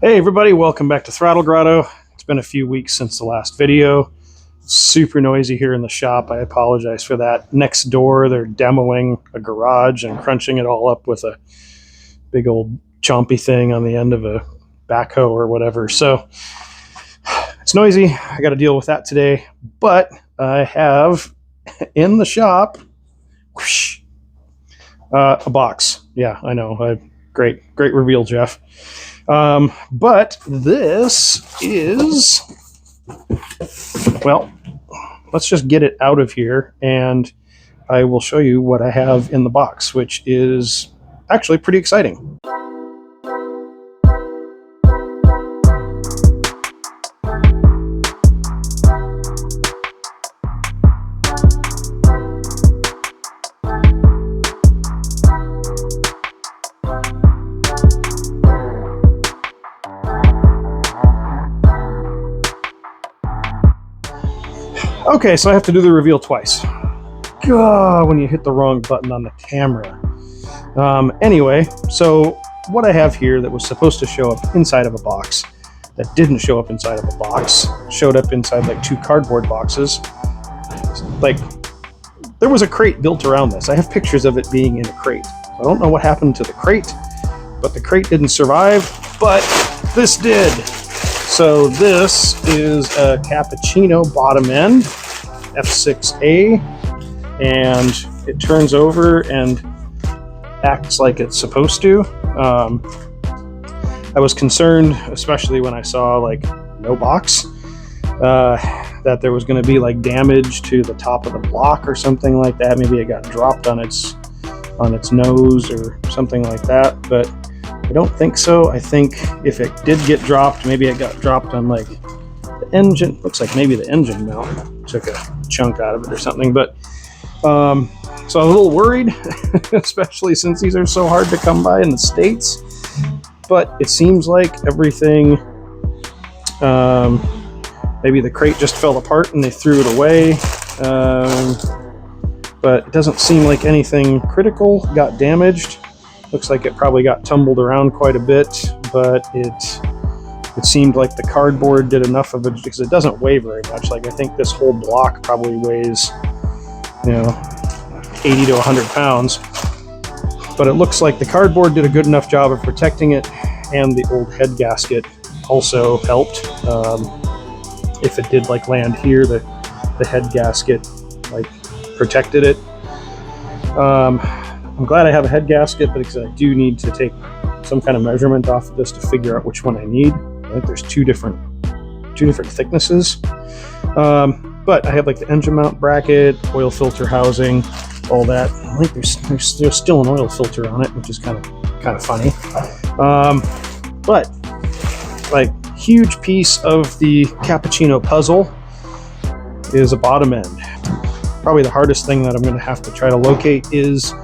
Hey everybody, welcome back to Throttle Grotto. It's been a few weeks since the last video. It's super noisy here in the shop. I apologize for that. Next door, they're demoing a garage and crunching it all up with a big old chompy thing on the end of a backhoe or whatever. So it's noisy. I got to deal with that today. But I have in the shop a box. Yeah, I know. Great reveal, Jeff. But this is, well, let's just get it out of here and I will show you what I have in the box, which is actually pretty exciting. Okay, so I have to do the reveal twice. God, when you hit the wrong button on the camera. Anyway, so what I have here that was supposed to show up inside of a box, that didn't show up inside of a box, showed up inside like 2 cardboard boxes. Like, there was a crate built around this. I have pictures of it being in a crate. I don't know what happened to the crate, but the crate didn't survive, but this did. So this is a cappuccino bottom end, F6A, and it turns over and acts like it's supposed to. I was concerned, especially when I saw like no box, that there was going to be like damage to the top of the block or something like that. Maybe it got dropped on its nose or something like that, but I don't think so. I think if it did get dropped, maybe it got dropped on like the engine. Looks like maybe the engine mount took a chunk out of it or something. But so I was a little worried, especially since these are so hard to come by in the States. But it seems like everything, maybe the crate just fell apart and they threw it away. But it doesn't seem like anything critical got damaged. Looks like it probably got tumbled around quite a bit, but it seemed like the cardboard did enough of it because it doesn't weigh very much. Like I think this whole block probably weighs, 80 to 100 pounds. But it looks like the cardboard did a good enough job of protecting it, and the old head gasket also helped. If it did like land here, the head gasket like protected it. I'm glad I have a head gasket, but because I do need to take some kind of measurement off of this to figure out which one I need. I think there's two different thicknesses. But I have like the engine mount bracket, oil filter housing, all that. I think there's still an oil filter on it, which is kind of funny. But like huge piece of the cappuccino puzzle is a bottom end. Probably the hardest thing that I'm going to have to try to locate is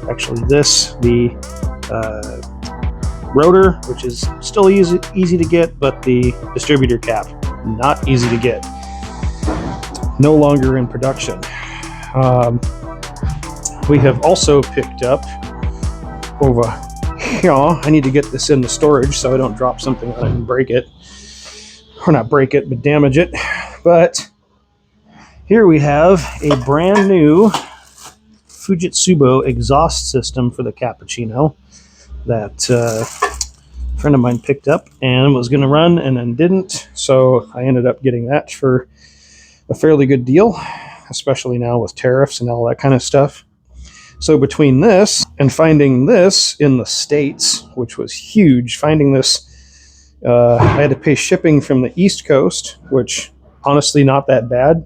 actually the rotor, which is still easy to get, but the distributor cap, not easy to get. No longer in production. We have also picked up over here, I need to get this in the storage so I don't drop something on it and break it. Or not break it, but damage it. But here we have a brand new Fujitsubo exhaust system for the cappuccino that a friend of mine picked up and was going to run and then didn't. So I ended up getting that for a fairly good deal, especially now with tariffs and all that kind of stuff. So between this and finding this in the States, which was huge, finding this, I had to pay shipping from the East Coast, which honestly not that bad.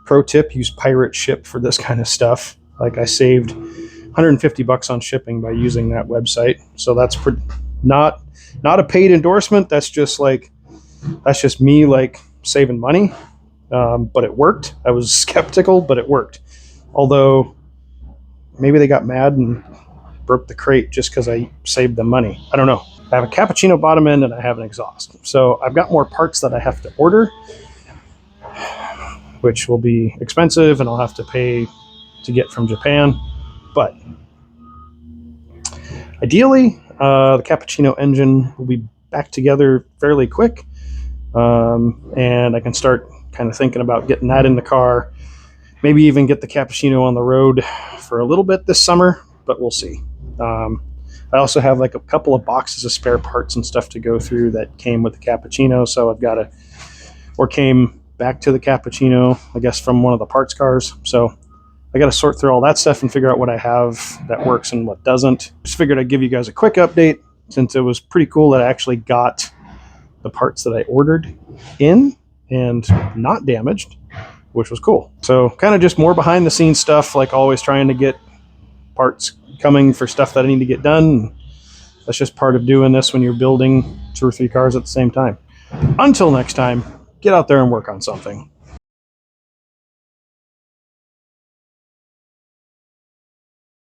Pro tip, use pirate ship for this kind of stuff. Like I saved $150 on shipping by using that website. So that's not a paid endorsement. That's just me like saving money. But it worked. I was skeptical, but it worked. Although maybe they got mad and broke the crate just because I saved them money. I don't know. I have a cappuccino bottom end and I have an exhaust. So I've got more parts that I have to order, which will be expensive and I'll have to pay to get from Japan. But ideally, the cappuccino engine will be back together fairly quick. And I can start kind of thinking about getting that in the car. Maybe even get the cappuccino on the road for a little bit this summer, but we'll see. I also have like a couple of boxes of spare parts and stuff to go through that came with the cappuccino. So I've got or came back to the cappuccino, I guess, from one of the parts cars. So I got to sort through all that stuff and figure out what I have that works and what doesn't. Just figured I'd give you guys a quick update since it was pretty cool that I actually got the parts that I ordered in and not damaged, which was cool. So kind of just more behind the scenes stuff, like always trying to get parts coming for stuff that I need to get done. That's just part of doing this when you're building 2 or 3 cars at the same time. Until next time, get out there and work on something.